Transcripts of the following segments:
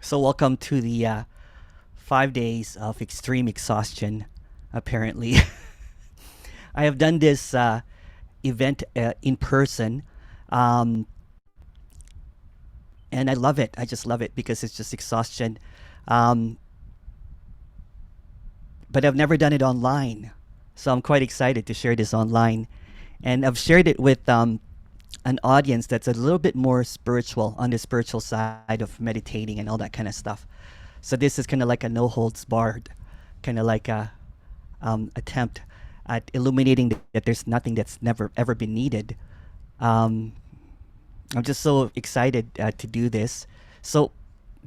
So welcome to the 5 days of extreme exhaustion. Apparently, I have done this event in person, um, and I love it. I just love it because it's just exhaustion. Um, but I've never done it online, so I'm quite excited to share this online. And I've shared it with an audience that's a little bit more spiritual, on the spiritual side of meditating and all that kind of stuff. So this is kind of like a no holds barred, kind of like a attempt at illuminating that there's nothing that's never ever been needed. Um, I'm just so excited to do this. So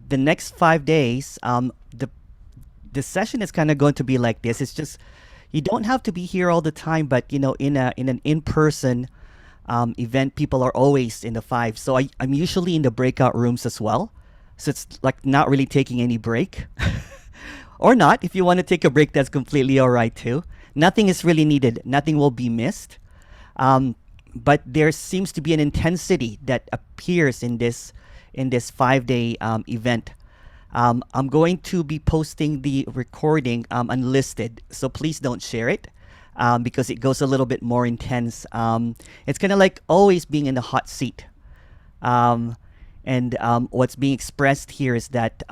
the next 5 days, the session is kind of going to be like this. It's just you don't have to be here all the time, but in an in-person event, people are always in the five. So I'm usually in the breakout rooms as well. So it's like not really taking any break. Or not. If you want to take a break, that's completely all right too. Nothing is really needed. Nothing will be missed. Um, but there seems to be an intensity that appears in this 5 day event. I'm going to be posting the recording unlisted, so please don't share it because it goes a little bit more intense. It's kind of like always being in the hot seat. Um, and what's being expressed here is that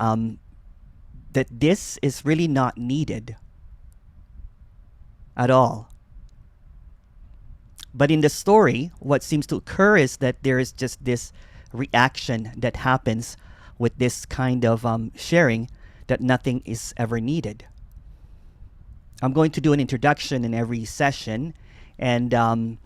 this is really not needed at all. But in the story, what seems to occur is that there is just this reaction that happens with this kind of sharing that nothing is ever needed. I'm going to do an introduction in every session, and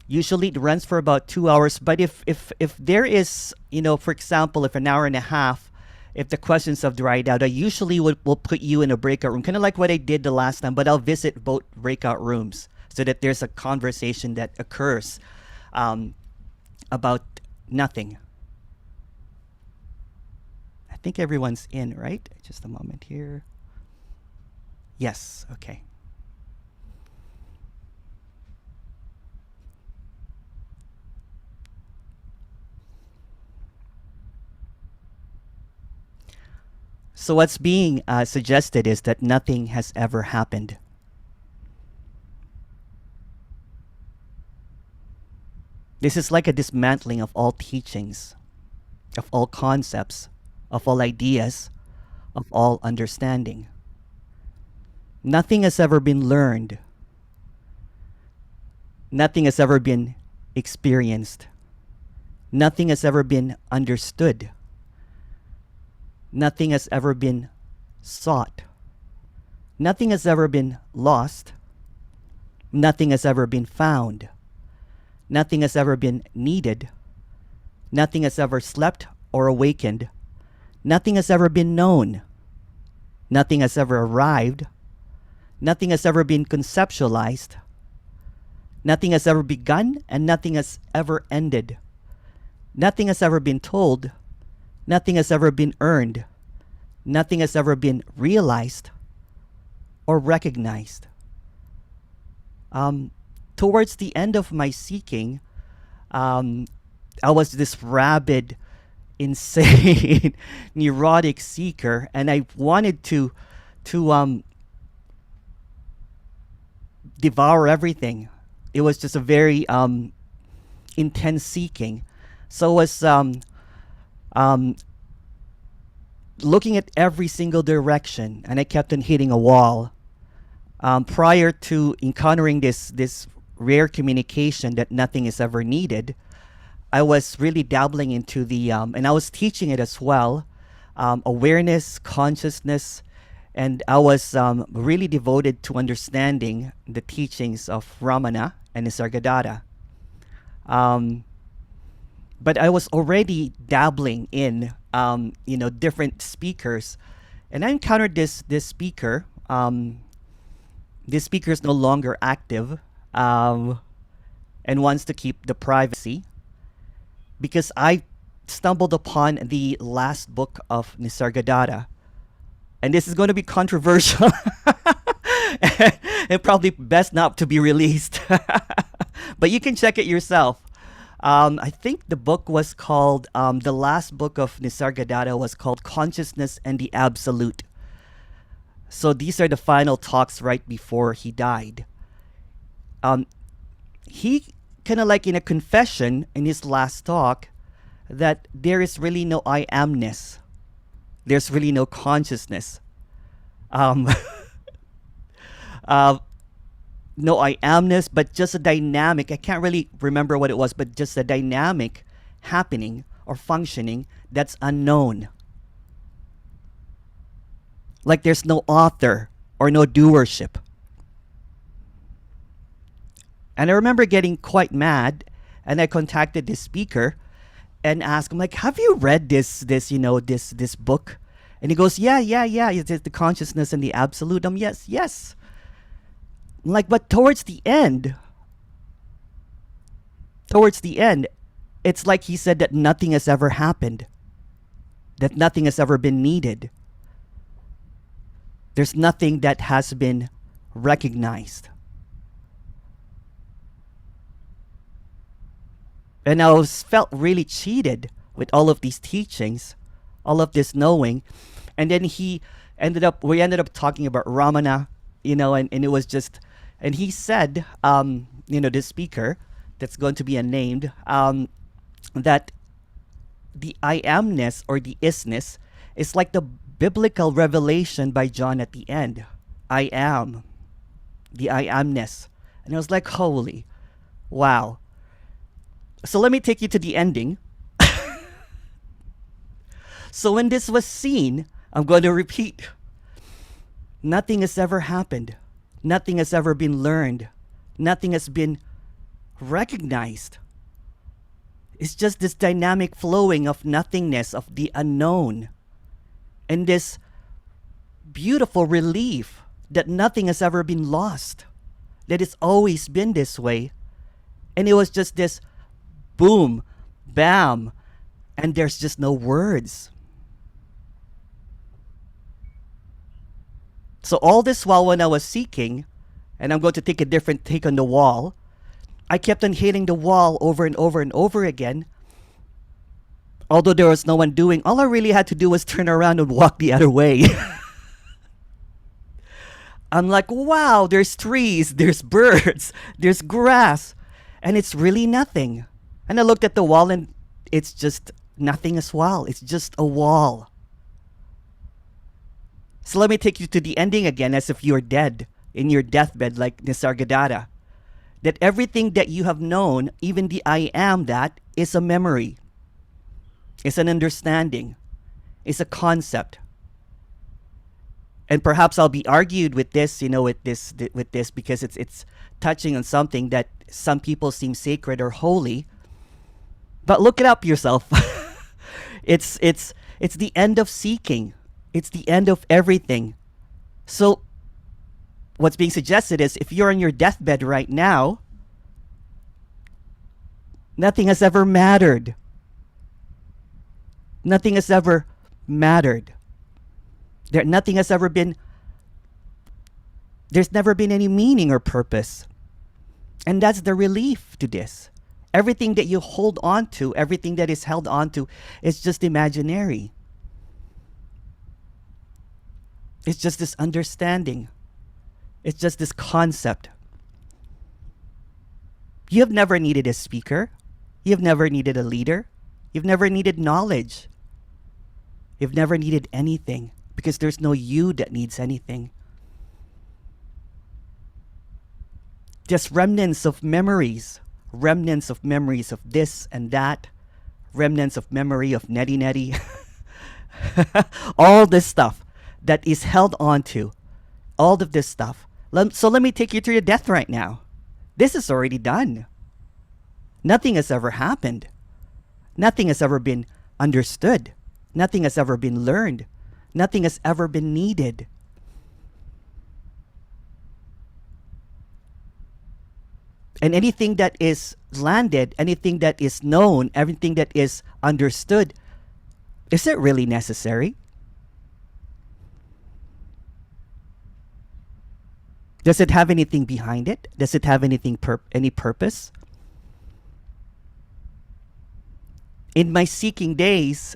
usually it runs for about 2 hours. But if there is, for example, if an hour and a half, if the questions have dried out, I usually will put you in a breakout room, kind of like what I did the last time, but I'll visit both breakout rooms so that there's a conversation that occurs about nothing. I think everyone's in, right? Just a moment here. Yes, okay. So what's being suggested is that nothing has ever happened. This is like a dismantling of all teachings, of all concepts, of all ideas, of all understanding. Nothing has ever been learned. Nothing has ever been experienced. Nothing has ever been understood. Nothing has ever been sought. Nothing has ever been lost. Nothing has ever been found. Nothing has ever been needed. Nothing has ever slept or awakened. Nothing has ever been known. Nothing has ever arrived. Nothing has ever been conceptualized. Nothing has ever begun, and nothing has ever ended. Nothing has ever been told. Nothing has ever been earned. Nothing has ever been realized or recognized. Towards the end of my seeking, I was this rabid, insane, neurotic seeker, and I wanted to devour everything. It was just a very intense seeking. So I was looking at every single direction, and I kept on hitting a wall. Prior to encountering this rare communication that nothing is ever needed, I was really dabbling into and I was teaching it as well, awareness, consciousness, and I was really devoted to understanding the teachings of Ramana and Nisargadatta. But I was already dabbling in, different speakers, and I encountered this speaker. This speaker is no longer active, and wants to keep the privacy, because I stumbled upon the last book of Nisargadatta, and this is going to be controversial and probably best not to be released. But you can check it yourself. I think the book was called, the last book of Nisargadatta was called Consciousness and the Absolute. So these are the final talks right before he died. He kind of like in a confession in his last talk that there is really no I amness. There's really no consciousness. Um, uh, no I amness, but just a dynamic. I can't really remember what it was, but just a dynamic happening or functioning that's unknown. Like there's no author or no doership. And I remember getting quite mad, and I contacted the speaker and asked him, like, have you read this book? And he goes, yeah. It's the consciousness and the absolute. Yes. Like, but towards the end, it's like he said that nothing has ever happened, that nothing has ever been needed. There's nothing that has been recognized. And I felt really cheated with all of these teachings, all of this knowing. And then we ended up talking about Ramana, and it was just, and he said, this speaker that's going to be unnamed, that the I amness or the isness is like the biblical revelation by John at the end. I am, the I amness. And I was like, holy, wow. So let me take you to the ending. So when this was seen, I'm going to repeat. Nothing has ever happened. Nothing has ever been learned. Nothing has been recognized. It's just this dynamic flowing of nothingness, of the unknown. And this beautiful relief that nothing has ever been lost. That it's always been this way. And it was just this boom, bam, and there's just no words. So all this while when I was seeking, and I'm going to take a different take on the wall, I kept on hitting the wall over and over and over again. Although there was no one doing, all I really had to do was turn around and walk the other way. I'm like, wow, there's trees, there's birds, there's grass, and it's really nothing. And I looked at the wall and it's just nothing as well. It's just a wall. So let me take you to the ending again as if you're dead in your deathbed like Nisargadatta. That everything that you have known, even the I am that, is a memory. It's an understanding. It's a concept. And perhaps I'll be argued with this, with this because it's touching on something that some people seem sacred or holy. But look it up yourself. It's the end of seeking. It's the end of everything. So what's being suggested is if you're on your deathbed right now, nothing has ever mattered. Nothing has ever mattered. Nothing has ever been, there's never been any meaning or purpose. And that's the relief to this. Everything that you hold on to, everything that is held on to, is just imaginary. It's just this understanding. It's just this concept. You have never needed a speaker. You've never needed a leader. You've never needed knowledge. You've never needed anything because there's no you that needs anything. Just remnants of memories of this and that, remnants of memory of neti neti, all this stuff that is held onto, all of this stuff. So let me take you to your death right now. This is already done. Nothing has ever happened. Nothing has ever been understood. Nothing has ever been learned. Nothing has ever been needed. And anything that is landed, anything that is known, everything that is understood, is it really necessary? Does it have anything behind it? Does it have anything any purpose? In my seeking days,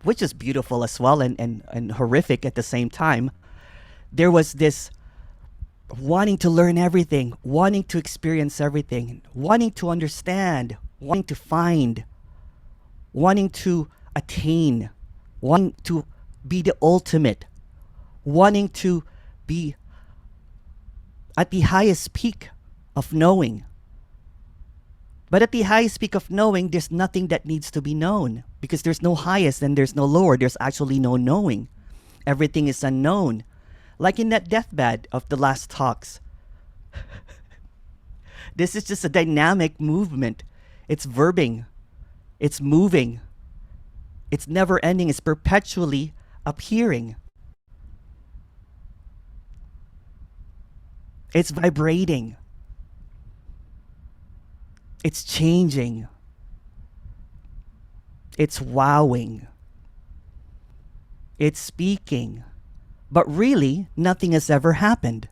which is beautiful as well and horrific at the same time, there was this wanting to learn everything, wanting to experience everything, wanting to understand, wanting to find, wanting to attain, wanting to be the ultimate, wanting to be at the highest peak of knowing. But at the highest peak of knowing, there's nothing that needs to be known because there's no highest and there's no lower. There's actually no knowing. Everything is unknown. Like in that deathbed of the last talks. This is just a dynamic movement. It's verbing. It's moving. It's never ending. It's perpetually appearing. It's vibrating. It's changing. It's wowing. It's speaking. But really, nothing has ever happened.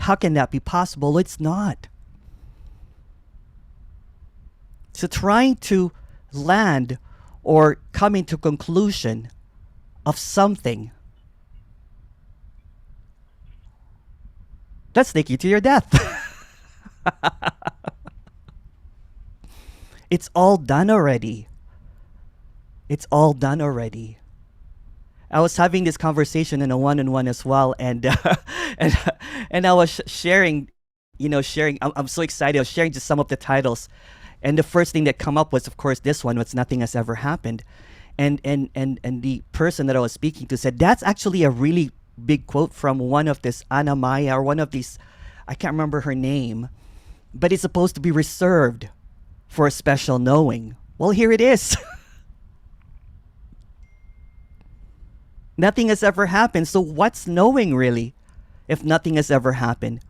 How can that be possible? It's not. So trying to land or coming to conclusion of something, that's take you to your death. It's all done already. It's all done already. I was having this conversation in a one-on-one as well, and and I was sharing, sharing. I'm so excited. I was sharing just some of the titles, and the first thing that come up was, of course, this one. What's nothing has ever happened, and the person that I was speaking to said that's actually a really big quote from one of this Anna Maya or one of these, I can't remember her name, but it's supposed to be reserved for a special knowing. Well, here it is. Nothing has ever happened. So what's knowing really if nothing has ever happened?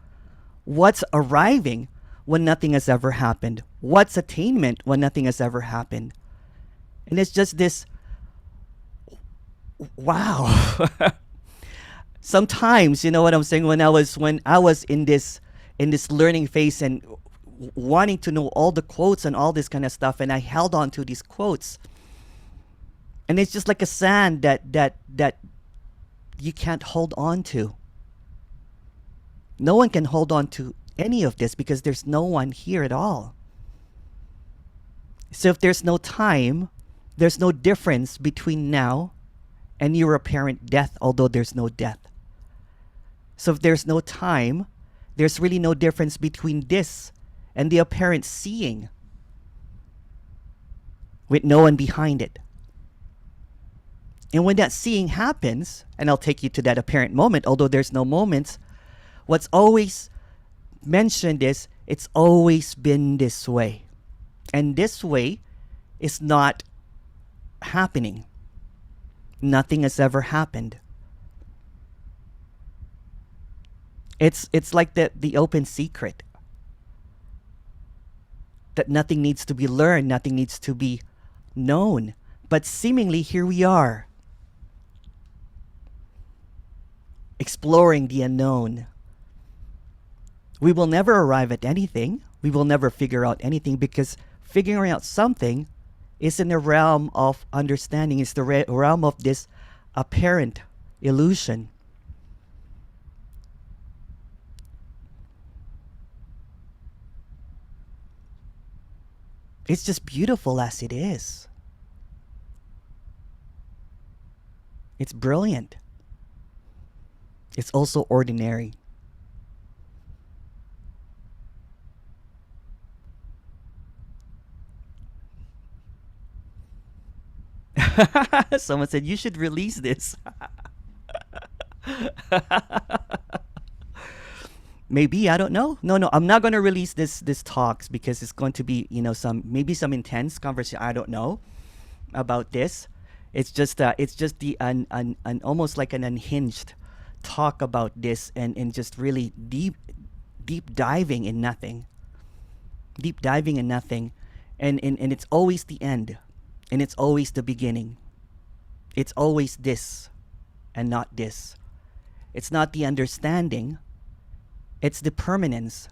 What's arriving when nothing has ever happened? What's attainment when nothing has ever happened? And it's just this, wow. Sometimes, you know what I'm saying, when I was in this learning phase and wanting to know all the quotes and all this kind of stuff, and I held on to these quotes, and it's just like a sand that you can't hold on to. No one can hold on to any of this because there's no one here at all. So if there's no time, there's no difference between now and your apparent death, although there's no death. So if there's no time, there's really no difference between this and the apparent seeing with no one behind it. And when that seeing happens, and I'll take you to that apparent moment, although there's no moments, what's always mentioned is it's always been this way. And this way is not happening. Nothing has ever happened. It's like the open secret. That nothing needs to be learned, nothing needs to be known. But seemingly here we are. Exploring the unknown. We will never arrive at anything. We will never figure out anything because figuring out something is in the realm of understanding. It's the realm of this apparent illusion. It's just beautiful as it is. It's brilliant. It's also ordinary. Someone said you should release this. Maybe, I don't know. No, I'm not going to release this talks because it's going to be, some intense conversation. I don't know about this. It's just the almost like an unhinged talk about this and just really deep diving in nothing. Deep diving in nothing. And it's always the end. And it's always the beginning. It's always this and not this. It's not the understanding. It's the permanence.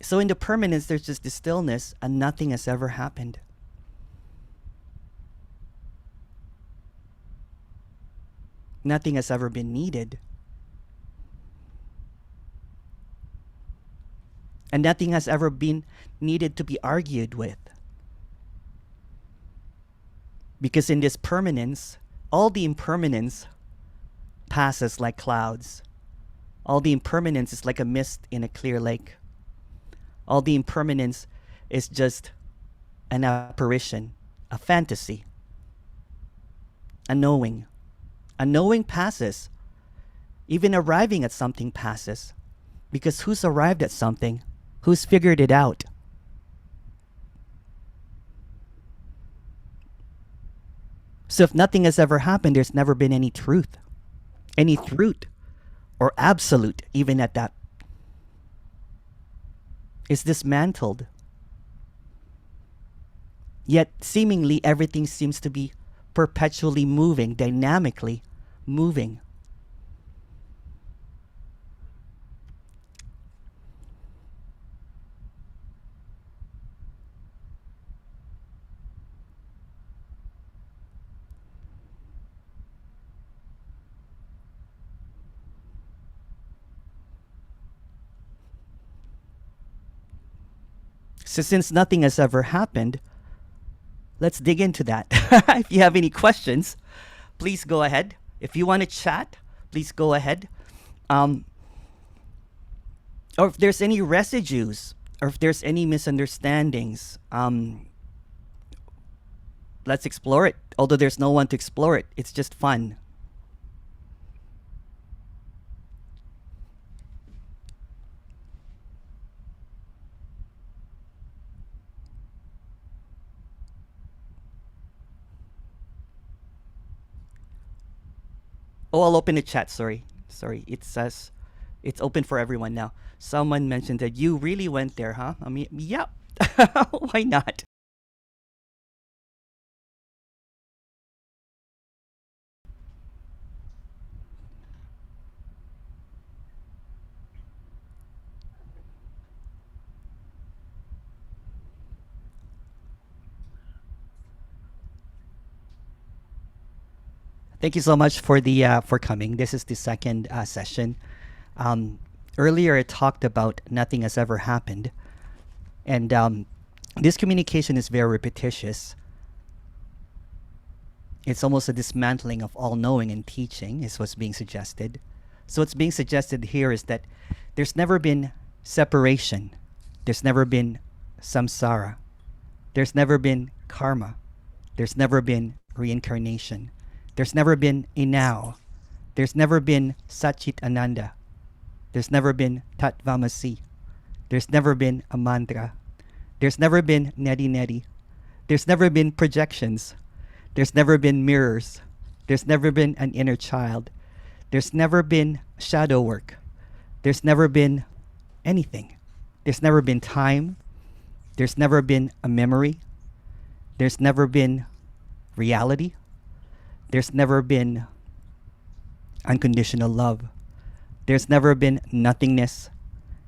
So in the permanence, there's just the stillness, and nothing has ever happened. Nothing has ever been needed. And nothing has ever been needed to be argued with. Because in this permanence, all the impermanence passes like clouds. All the impermanence is like a mist in a clear lake. All the impermanence is just an apparition, a fantasy, a knowing. A knowing passes. Even arriving at something passes. Because who's arrived at something? Who's figured it out? So if nothing has ever happened, there's never been any truth. Any truth or absolute, even at that, is dismantled. Yet seemingly everything seems to be perpetually moving, dynamically moving. So since nothing has ever happened, let's dig into that. If you have any questions, please go ahead. If you want to chat, please go ahead. Or if there's any residues, or if there's any misunderstandings, let's explore it. Although there's no one to explore it, it's just fun. Oh, I'll open the chat. Sorry. It says it's open for everyone now. Someone mentioned that you really went there, huh? I mean, yeah. Why not? Thank you so much for the for coming. This is the second session. Um, Earlier, I talked about nothing has ever happened, and this communication is very repetitious. It's almost a dismantling of all knowing and teaching, is what's being suggested. So what's being suggested here is that there's never been separation. There's never been samsara. There's never been karma. There's never been reincarnation. There's never been a now. There's never been Satchit Ananda. There's never been Tatvamasi. There's never been a mantra. There's never been neti neti. There's never been projections. There's never been mirrors. There's never been an inner child. There's never been shadow work. There's never been anything. There's never been time. There's never been a memory. There's never been reality. There's never been unconditional love. There's never been nothingness.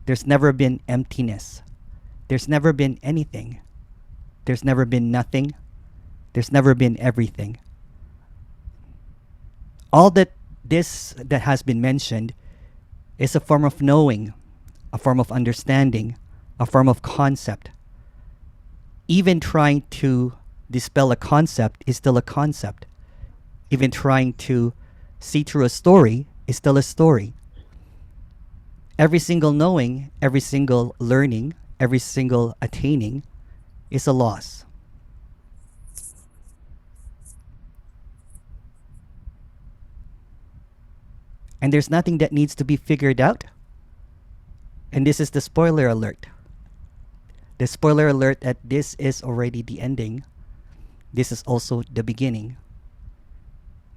There's never been emptiness. There's never been anything. There's never been nothing. There's never been everything. All that has been mentioned is a form of knowing, a form of understanding, a form of concept. Even trying to dispel a concept is still a concept. Even trying to see through a story is still a story. Every single knowing, every single learning, every single attaining is a loss. And there's nothing that needs to be figured out. And this is the spoiler alert. The spoiler alert that this is already the ending. This is also the beginning.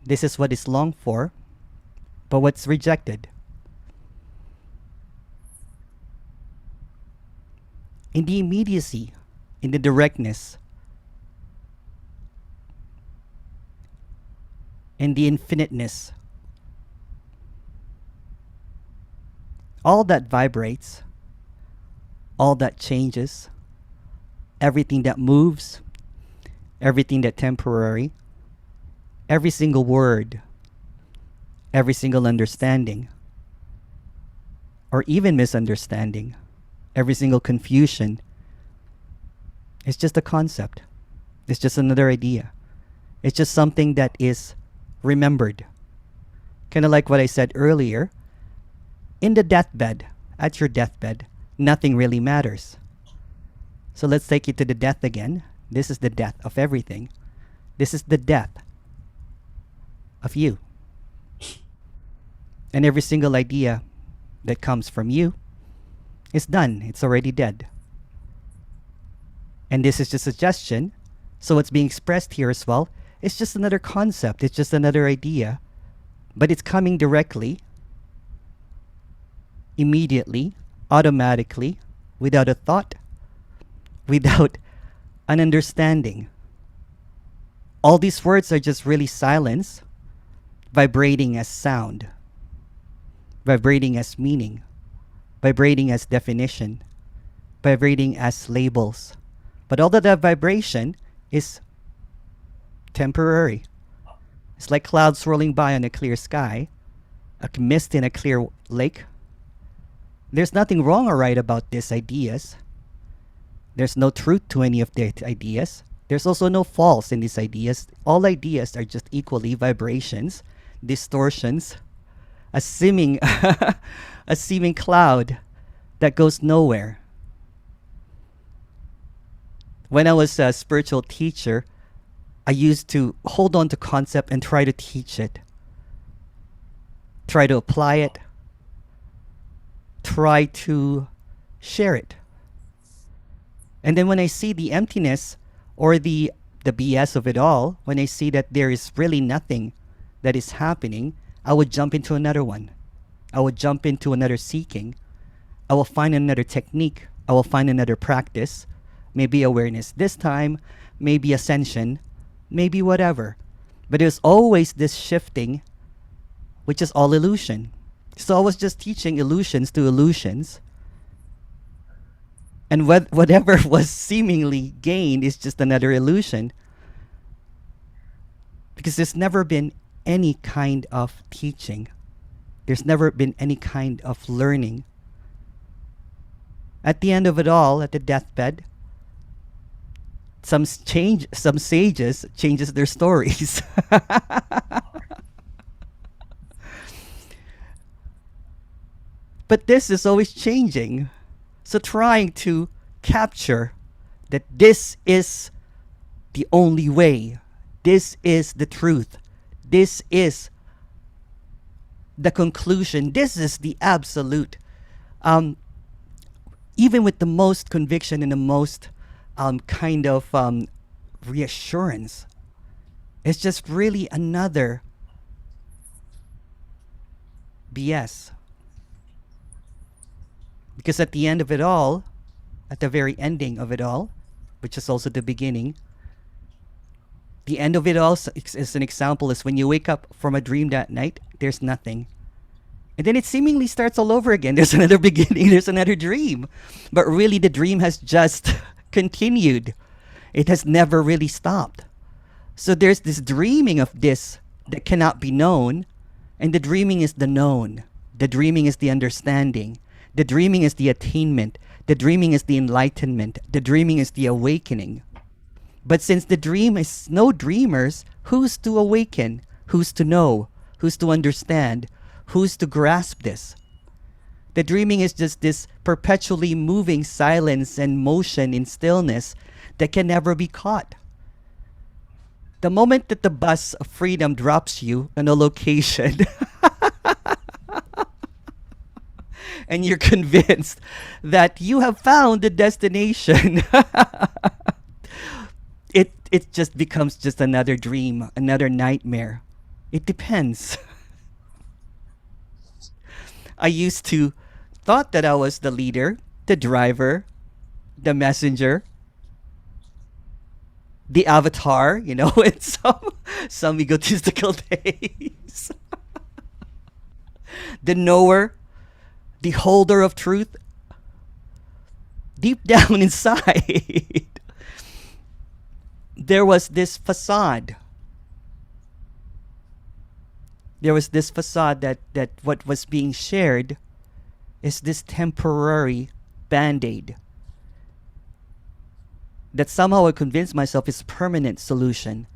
This is what is longed for, but what's rejected. In the immediacy, in the directness, in the infiniteness, all that vibrates all that changes, everything that moves, everything that temporary, every single word, every single understanding, or even misunderstanding, every single confusion, it's just a concept. It's just another idea. It's just something that is remembered. Kind of like what I said earlier. In the deathbed, at your deathbed, nothing really matters. So let's take it to the death again. This is the death of everything. This is the death of you. And every single idea that comes from you is done. It's already dead. And this is just a suggestion. So what's being expressed here as well, it's just another concept. It's just another idea. But it's coming directly, immediately, automatically, without a thought, without an understanding. All these words are just really silence, vibrating as sound, vibrating as meaning, vibrating as definition, vibrating as labels. But all of that vibration is temporary. It's like clouds swirling by on a clear sky, a mist in a clear lake. There's nothing wrong or right about these ideas. There's no truth to any of the ideas. There's also no false in these ideas. All ideas are just equally vibrations, distortions, a seeming a seeming cloud that goes nowhere. When I was a spiritual teacher, I used to hold on to concept and try to teach it, try to apply it, try to share it. And then when I see the emptiness or the BS of it all, when I see that there is really nothing that is happening, I would jump into another one. I would jump into another seeking. I will find another technique. I will find another practice. Maybe awareness this time, maybe ascension, maybe whatever. But there's always this shifting, which is all illusion. So I was just teaching illusions to illusions. And whatever was seemingly gained is just another illusion. Because there's never been any kind of teaching. There's never been any kind of learning. At the end of it all, at the deathbed, some sages changes their stories. But this is always changing. So trying to capture that this is the only way, this is the truth, this is the conclusion, this is the absolute. Even with the most conviction and the most kind of reassurance, it's just really another BS. Because at the end of it all, at the very ending of it all, which is also the beginning, the end of it all is an example is when you wake up from a dream that night, there's nothing. And then it seemingly starts all over again. There's another beginning, there's another dream. But really the dream has just continued. It has never really stopped. So there's this dreaming of this that cannot be known, and the dreaming is the known. The dreaming is the understanding. The dreaming is the attainment. The dreaming is the enlightenment. The dreaming is the awakening. But since the dream is no dreamers, who's to awaken? Who's to know? Who's to understand? Who's to grasp this? The dreaming is just this perpetually moving silence and motion in stillness that can never be caught. The moment that the bus of freedom drops you on a location and you're convinced that you have found the destination, it just becomes just another dream, another nightmare. It depends. I used to thought that I was the leader, the driver, the messenger, the avatar, in some egotistical days. The knower, the holder of truth. deep down inside, there was this facade. There was this facade that what was being shared is this temporary band-aid that somehow I convinced myself is permanent solution.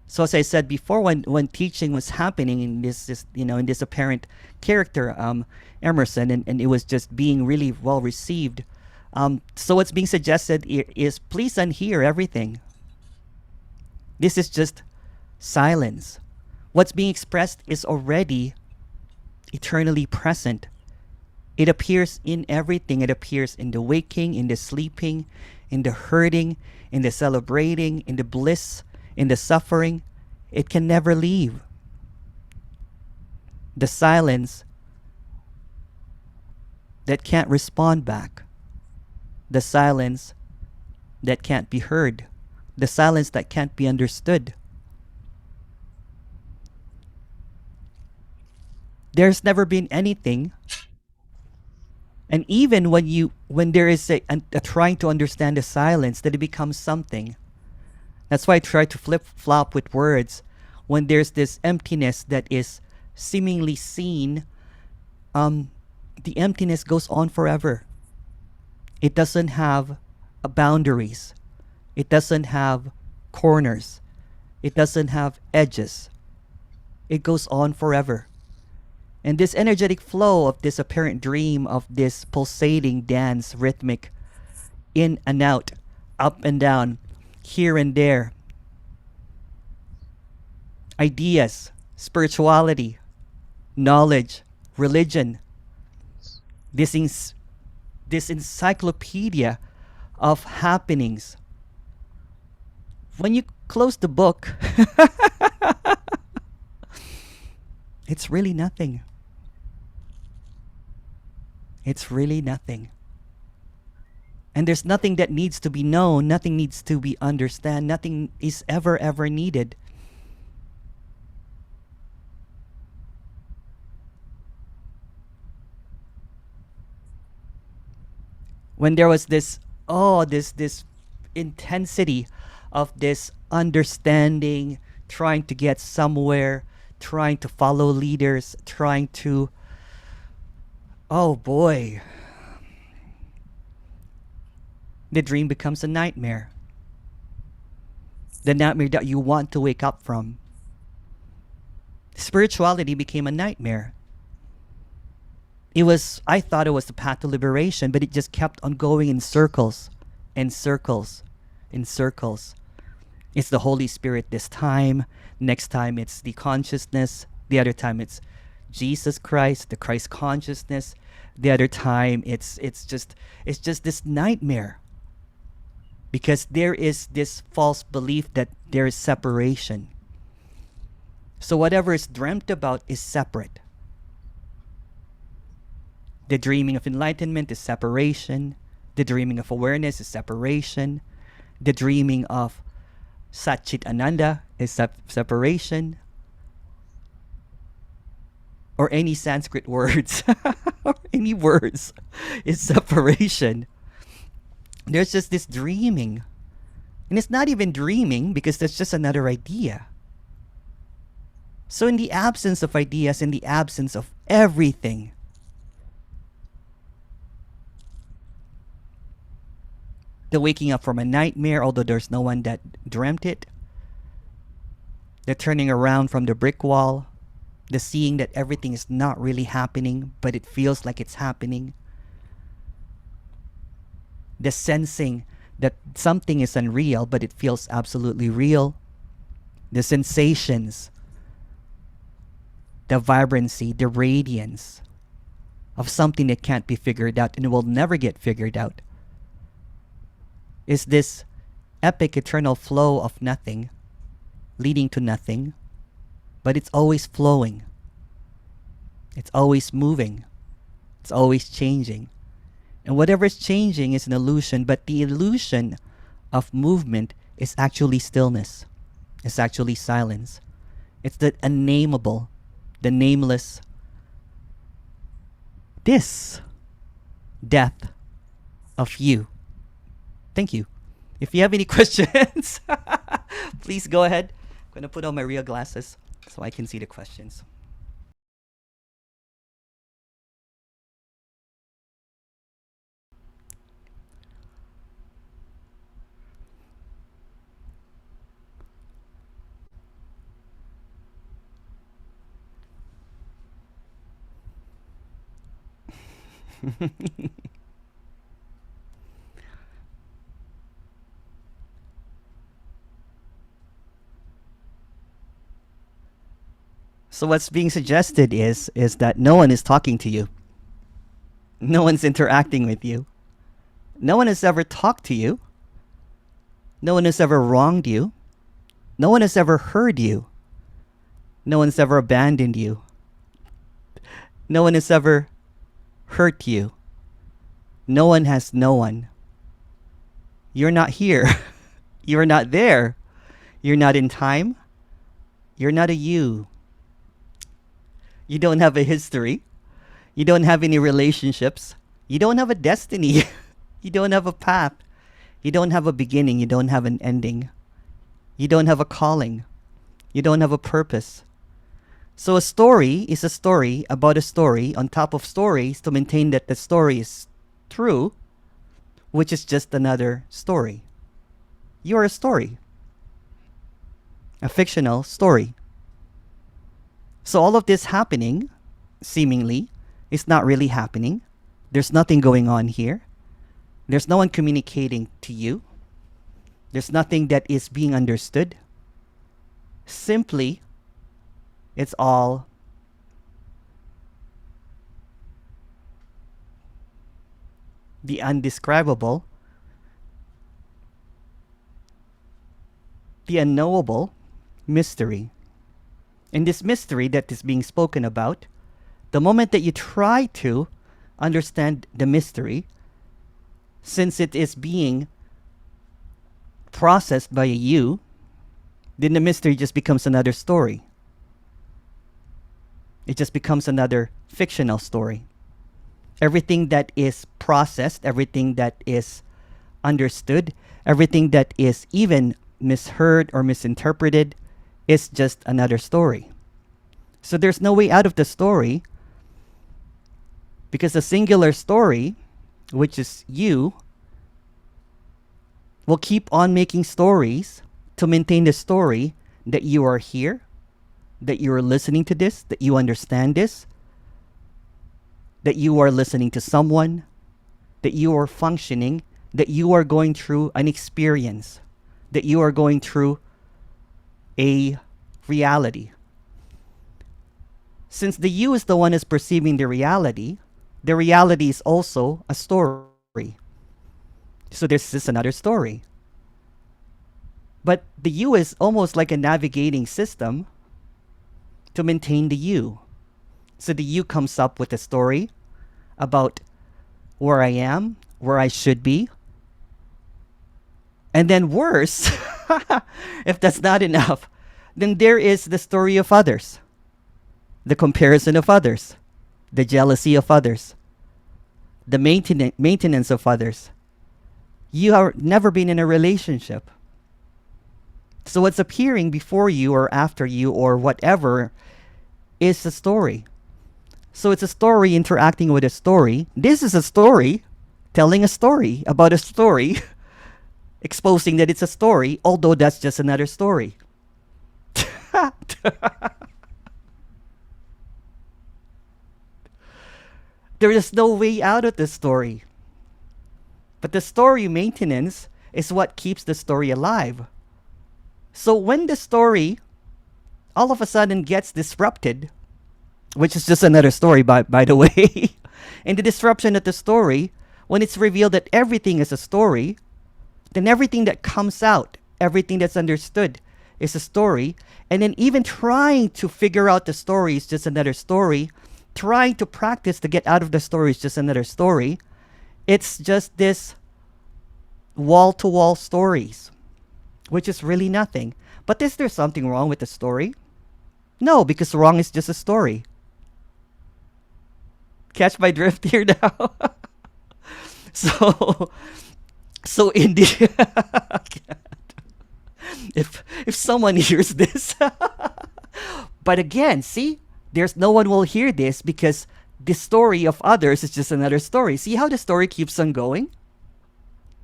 So as I said before, when teaching was happening in this in this apparent character, Emerson, and it was just being really well received. So what's being suggested is please unhear everything. This is just silence. What's being expressed is already eternally present. It appears in everything. It appears in the waking, in the sleeping, in the hurting, in the celebrating, in the bliss, in the suffering. It can never leave. The silence that can't respond back. The silence that can't be heard. The silence that can't be understood. There's never been anything. And even when there is a trying to understand the silence, that it becomes something. That's why I try to flip-flop with words. When there's this emptiness that is seemingly seen, the emptiness goes on forever. It doesn't have boundaries. It doesn't have corners. It doesn't have edges. It goes on forever. And this energetic flow of this apparent dream of this pulsating dance, rhythmic, in and out, up and down, here and there. Ideas, spirituality, knowledge, religion. This encyclopedia of happenings. When you close the book, it's really nothing. It's really nothing. And there's nothing that needs to be known, nothing needs to be understood, nothing is ever needed. When there was this intensity of this understanding, trying to get somewhere, trying to follow leaders, trying to, oh boy, the dream becomes a nightmare. The nightmare that you want to wake up from. Spirituality became a nightmare. I thought it was the path to liberation, but it just kept on going in circles and circles and circles. It's the Holy Spirit this time. Next time it's the consciousness. The other time it's Jesus Christ, the Christ consciousness. The other time it's just this nightmare. Because there is this false belief that there is separation. So whatever is dreamt about is separate. The dreaming of enlightenment is separation. The dreaming of awareness is separation. The dreaming of Satchit Ananda is separation. Or any Sanskrit words, or any words, is separation. There's just this dreaming. And it's not even dreaming because that's just another idea. So in the absence of ideas, in the absence of everything, the waking up from a nightmare, although there's no one that dreamt it, the turning around from the brick wall, the seeing that everything is not really happening, but it feels like it's happening, the sensing that something is unreal, but it feels absolutely real, the sensations, the vibrancy, the radiance of something that can't be figured out and will never get figured out, is this epic eternal flow of nothing leading to nothing, but it's always flowing. It's always moving. It's always changing. And whatever is changing is an illusion, but the illusion of movement is actually stillness. It's actually silence. It's the unnameable, the nameless. This death of you. Thank you. If you have any questions, please go ahead. I'm going to put on my real glasses so I can see the questions. So what's being suggested is that no one is talking to you. No one's interacting with you. No one has ever talked to you. No one has ever wronged you. No one has ever hurt you. No one's ever abandoned you. No one has ever hurt you. No one has no one. You're not here. You're not there. You're not in time. You're not a you. You don't have a history. You don't have any relationships. You don't have a destiny. You don't have a path. You don't have a beginning. You don't have an ending. You don't have a calling. You don't have a purpose. So a story is a story about a story on top of stories to maintain that the story is true, which is just another story. You are a story. A fictional story. So all of this happening, seemingly, is not really happening. There's nothing going on here. There's no one communicating to you. There's nothing that is being understood. Simply, it's all the undescribable, the unknowable mystery. In this mystery that is being spoken about, the moment that you try to understand the mystery, since it is being processed by you, then the mystery just becomes another story. It just becomes another fictional story. Everything that is processed, everything that is understood, everything that is even misheard or misinterpreted is just another story. So there's no way out of the story, because the singular story, which is you, will keep on making stories to maintain the story that you are here, that you are listening to this, that you understand this, that you are listening to someone, that you are functioning, that you are going through an experience, that you are going through a reality. Since the you is the one is perceiving the reality is also a story. So this is another story. But the you is almost like a navigating system to maintain the you. So the you comes up with a story about where I am, where I should be. And then worse, if that's not enough, then there is the story of others, the comparison of others, the jealousy of others, the maintenance of others. You have never been in a relationship. So what's appearing before you or after you or whatever is a story. So it's a story interacting with a story. This is a story telling a story about a story, exposing that it's a story, although that's just another story. There is no way out of this story. But the story maintenance is what keeps the story alive. So when the story all of a sudden gets disrupted, which is just another story by the way, in the disruption of the story, when it's revealed that everything is a story, then everything that comes out, everything that's understood is a story. And then even trying to figure out the story is just another story. Trying to practice to get out of the story is just another story. It's just this wall-to-wall stories, which is really nothing. But is there something wrong with the story? No, because wrong is just a story. Catch my drift here now? So, so in the if someone hears this, but again, see, there's no one will hear this because the story of others is just another story. See how the story keeps on going?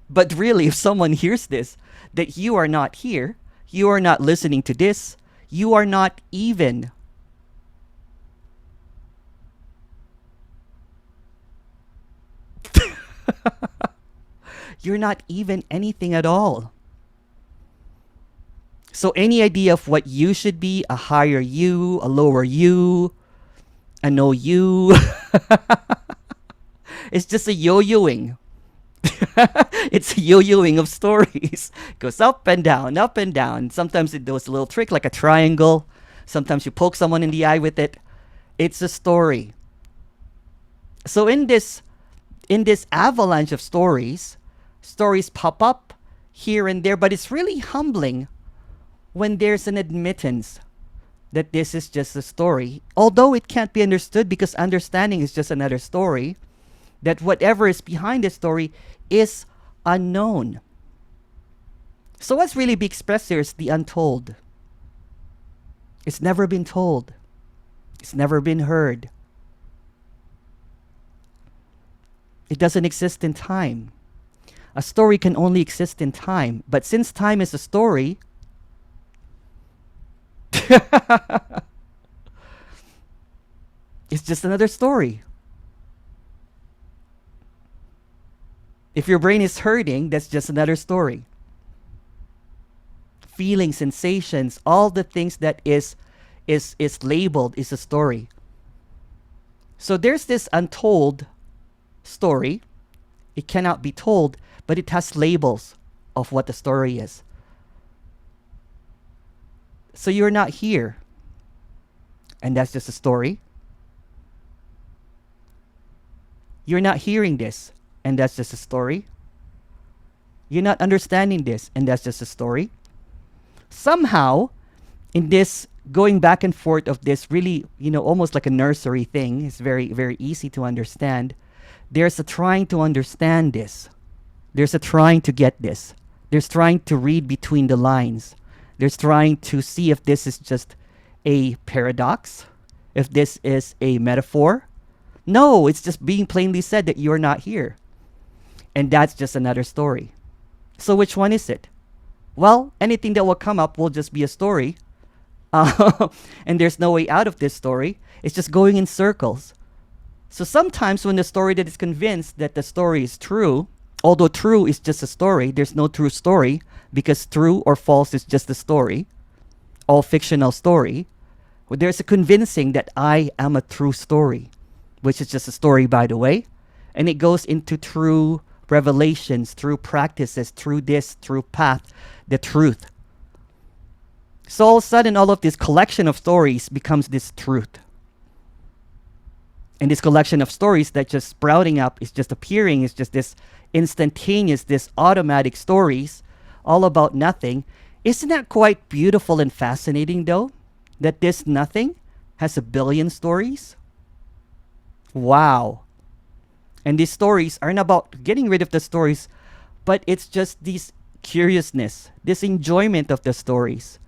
But really, if someone hears this, that you are not here, you are not listening to this, you are not even you're not even anything at all. So any idea of what you should be, a higher you, a lower you, a no you, it's just a yo-yoing. It's a yo-yoing of stories. Goes up and down, up and down. Sometimes it does a little trick like a triangle. Sometimes you poke someone in the eye with it. It's a story. So in this avalanche of stories, stories pop up here and there, but it's really humbling when there's an admittance that this is just a story, although it can't be understood because understanding is just another story, that whatever is behind the story is unknown. So what's really being expressed here is the untold. It's never been told. It's never been heard. It doesn't exist in time. A story can only exist in time, but since time is a story, it's just another story. If your brain is hurting, that's just another story. Feelings, sensations, all the things that is labeled is a story. So there's this untold story. It cannot be told, but it has labels of what the story is. So you're not here, and that's just a story. You're not hearing this, and that's just a story. You're not understanding this, and that's just a story. Somehow, in this going back and forth of this really, almost like a nursery thing, it's very, very easy to understand. There's a trying to understand this. There's a trying to get this. There's trying to read between the lines. There's trying to see if this is just a paradox, if this is a metaphor. No, it's just being plainly said that you're not here. And that's just another story. So which one is it? Well, anything that will come up will just be a story. And there's no way out of this story. It's just going in circles. So sometimes when the story that is convinced that the story is true, although true is just a story, there's no true story because true or false is just a story, all fictional story. Well, there's a convincing that I am a true story, which is just a story, by the way. And it goes into true revelations, true practices, through this, true path, the truth. So all of a sudden, all of this collection of stories becomes this truth. And this collection of stories that just sprouting up is just appearing, is just this instantaneous, this automatic stories, all about nothing. Isn't that quite beautiful and fascinating, though? That this nothing has a billion stories? Wow. And these stories aren't about getting rid of the stories, but it's just this curiousness, this enjoyment of the stories.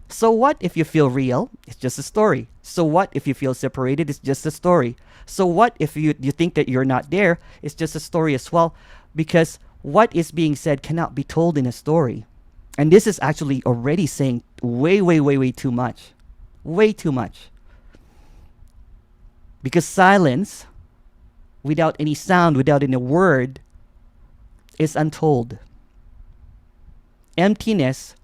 So what if you feel real? It's just a story. So what if you feel separated? It's just a story. So what if you think that you're not there? It's just a story as well. Because what is being said cannot be told in a story. And this is actually already saying way, way, way, way too much. Way too much. Because silence, without any sound, without any word, is untold. Emptiness,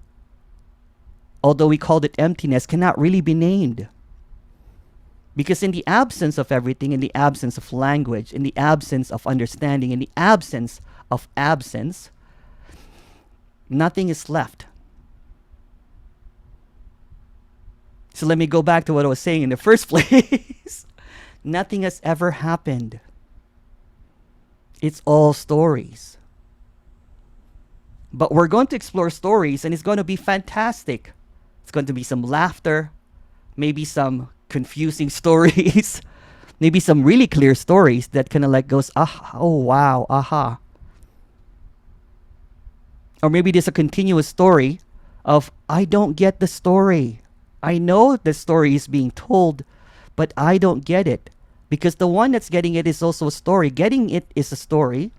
although we called it emptiness, cannot really be named. Because in the absence of everything, in the absence of language, in the absence of understanding, in the absence of absence, nothing is left. So let me go back to what I was saying in the first place. Nothing has ever happened. It's all stories. But we're going to explore stories, and it's going to be fantastic. It's going to be some laughter, maybe some confusing stories, Maybe some really clear stories that kind of like goes, ah, oh wow, aha. Or maybe there's a continuous story of, I don't get the story. I know the story is being told, but I don't get it. Because the one that's getting it is also a story. Getting it is a story.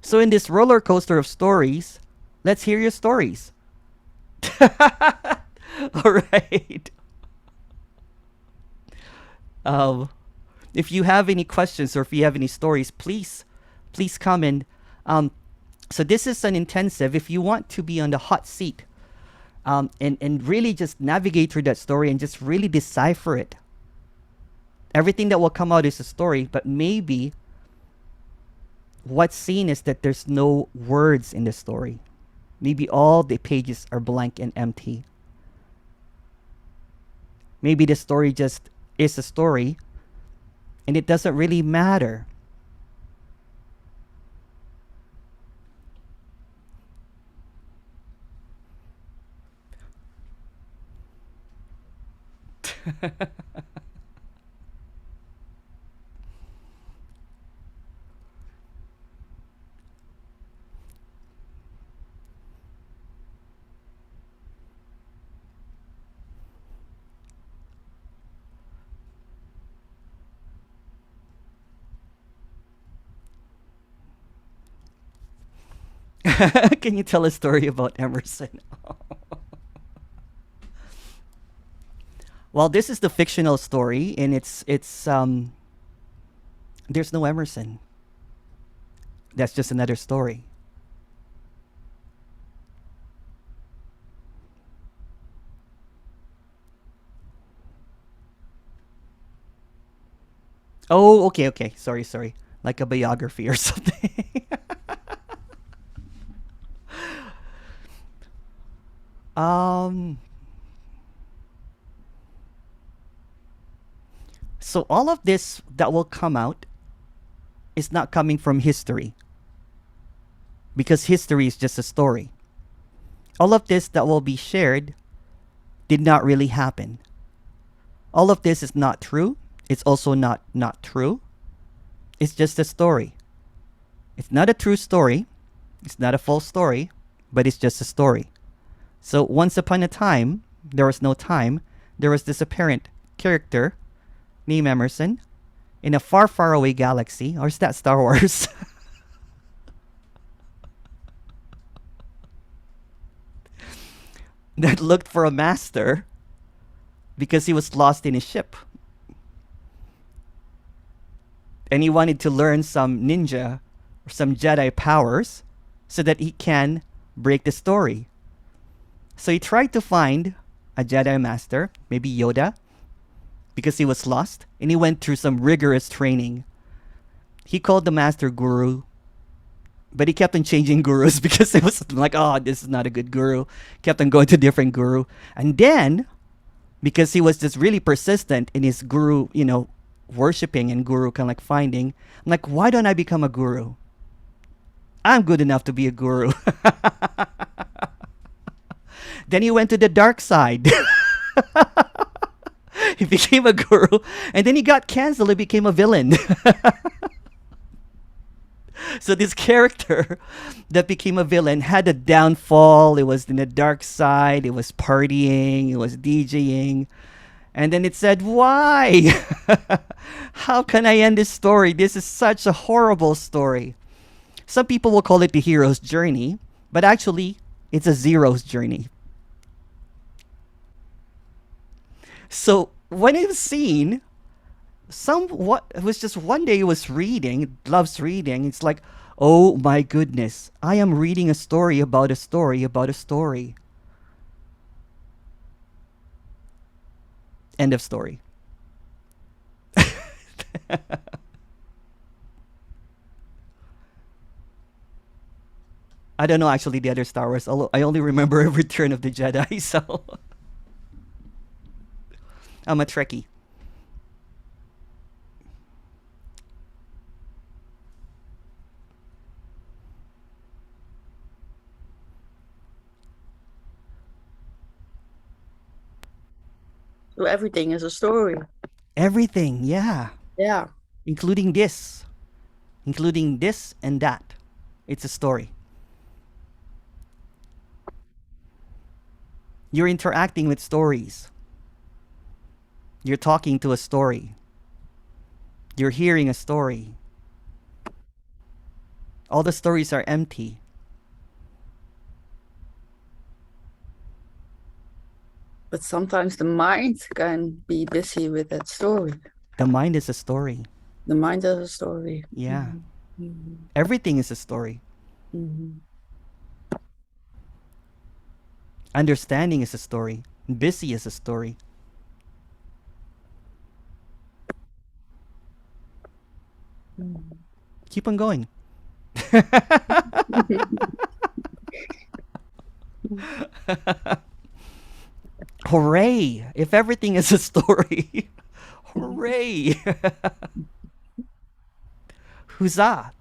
So in this roller coaster of stories, let's hear your stories. All right. Um, if you have any questions or if you have any stories, please come in. Um, so this is an intensive. If you want to be on the hot seat, and really just navigate through that story and just really decipher it. Everything that will come out is a story, but maybe what's seen is that there's no words in the story. Maybe all the pages are blank and empty. Maybe the story just is a story and it doesn't really matter. Can you tell a story about Emerson? Well, this is the fictional story, and it's there's no Emerson. That's just another story. Oh, okay, okay. Sorry. Like a biography or something. um. So all of this that will come out is not coming from history, because history is just a story. All of this that will be shared did not really happen. All of this is not true. It's also not true. It's just a story. It's not a true story. It's not a full story, but it's just a story. So once upon a time, there was no time. There was this apparent character named Emerson in a far, far away galaxy. Or is that Star Wars? That looked for a master because he was lost in his ship. And he wanted to learn some ninja or some Jedi powers so that he can break the story. So he tried to find a Jedi master, maybe Yoda, because he was lost, and he went through some rigorous training. He called the master guru, but he kept on changing gurus because it was like, oh, this is not a good guru. Kept on going to different guru. And then, because he was just really persistent in his guru, worshipping and guru kind of like finding, I'm like, why don't I become a guru? I'm good enough to be a guru. Then he went to the dark side. He became a guru, and then he got canceled. He became a villain. So this character that became a villain had a downfall. It was in the dark side. It was partying. It was DJing. And then it said, why? How can I end this story? This is such a horrible story. Some people will call it the hero's journey, but actually, it's a zero's journey. So when it was seen, somewhat it was just one day he was reading, loves reading. It's like, oh my goodness, I am reading a story about a story about a story. End of story. I don't know actually the other Star Wars. I only remember Return of the Jedi, so I'm a Trekkie. So everything is a story. Everything, yeah. Yeah. Including this. Including this and that. It's a story. You're interacting with stories. You're talking to a story. You're hearing a story. All the stories are empty. But sometimes the mind can be busy with that story. The mind is a story. The mind is a story. Yeah. Mhm. Mhm. Everything is a story. Mhm. Understanding is a story. Busy is a story. Mhm. Keep on going. Hooray! If everything is a story. Hooray! Huzzah!